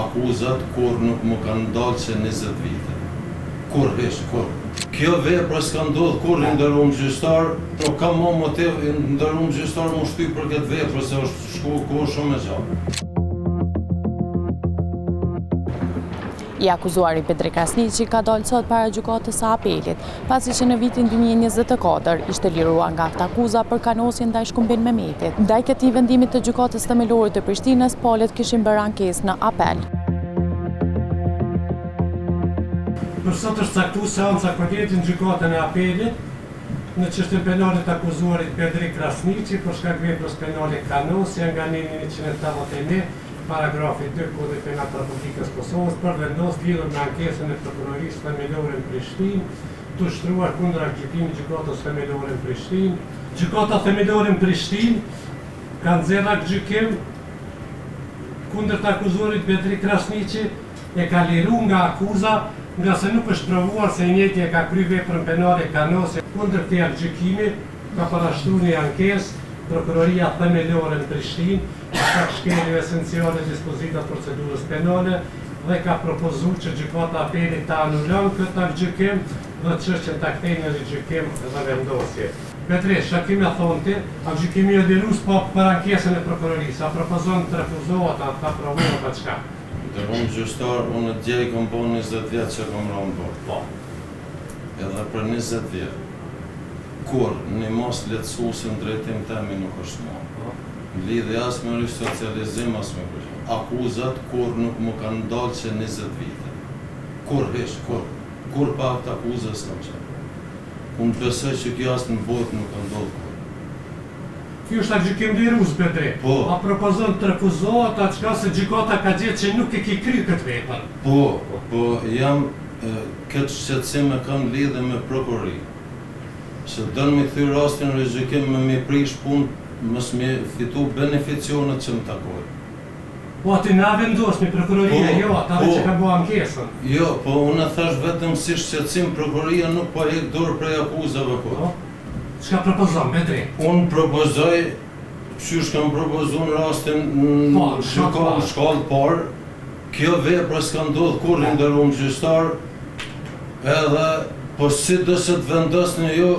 akuzat kur nuk më kanë ndalë që 20 vite. Kur. Kjo vepër s'ka ndodhur kur i nderuar gjyqtar, nuk ka më motiv i nderuar gjyqtar më shtyp për këtë vepër se është shku kohë shumë e gjatë. I akuzuari Petri Krasniqi ka dalë sot para gjykatës së apelit, pasi që në vitin 2024 ishte liruar nga këtë akuza për kanosjen ndaj Shkumbin Mehmetit. Ndaj këtij vendimit të gjykatës themelore të Prishtinës, palët kishin bërë ankesë në apel. Për sot është caktuar seanca kodeti në gjykatën e apelit në çështjen penale të akuzuarit Petri Krasniqi për shkak veprës penale kanosje nga neni 181 paragrafi 2 Kodit Penal të Republikës Kosovës për vendos lidhur me ankesën e prokurorisë themelore në Prishtinë, të shtruar kundër gjykimit gjykatës themelore në Prishtinë. Gjykata themelore në Prishtinë ka nxjerrë gjykim kundër të akuzuarit Petri Krasniqi, e ka liru nga akuza, nga se nuk është provuar se i njëjti e ka kryer veprën penale kanosje. Kundër këtij gjykimi ka parashtruar një ankesë Prokuroria Themelore në Prishtinë, ka shkelje esenciale dispozitat procedurës penale dhe ka propozuar që gjykata e apelit ta anulon këtë gjykim dhe çështjen ta kthejë në rigjykim dhe vendosje. Petri, Shakim e thonte, gjykimi i liruar po për ankesën e prokurorisë, a propozon të refuzohet atë ta provohet pa çka. Nderuar gjyqtar, unë djej kam bën 20 vjet që kam rënë bord. Po. Edhe për 20 vjet. Kur një mos lehtësuesin drejtim temi nuk është marrë. Në lidhje as me risocializim, as me kërgjim. Akuzat kur nuk më kanë ndalë që 20 vite. Kur pa këtë akuzës s'kam qenë. Unë besoj që kjo as në botë nuk ka ndodhur kur. Kjo është gjykim lirues, Petri. Po. A propozon të refuzohet atë çka se gjykata ka gjetë që nuk e ki kryer këtë vepër. Po, jam këtë shqetësim e kam lidhje me prokurorinë. Se dënë me këthy rastin në rigjykim me mi prish punë, mos me fitu beneficionet që më takojnë. Po aty na vendos me prokuroria, jo, ata që ka bërë ankesën. Jo, po unë thash vetëm si shqetësim prokuroria nuk po hek dorë prej akuzave po. Çka propozon, Petri? Unë propozoj, qysh kam propozuar në rastin në shkallë parë, kjo vepër s'ka ndodhur kur i nderuar gjyqtar, edhe po si do se të vendosni ju,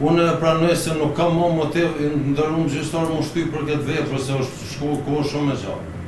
unë e pranoj se nuk kam më motiv i nderuar gjyqtar më shtyp për këtë vepër se është shku kohë shumë e gjatë.